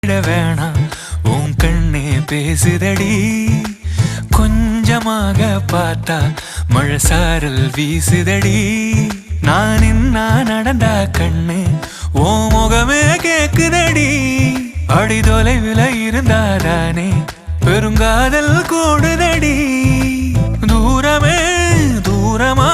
வேணாம் உன் கண்ணே பேசுதடி கொஞ்சமாக பார்த்தா மழை சாரல் வீசுதடி நான் இன்னா நடந்தா கண்ணு ஓ முகமே கேக்குதடி அடி தொலைவில் இருந்தாதானே பெருங்காதல் கூடுதடி தூரமே தூரமா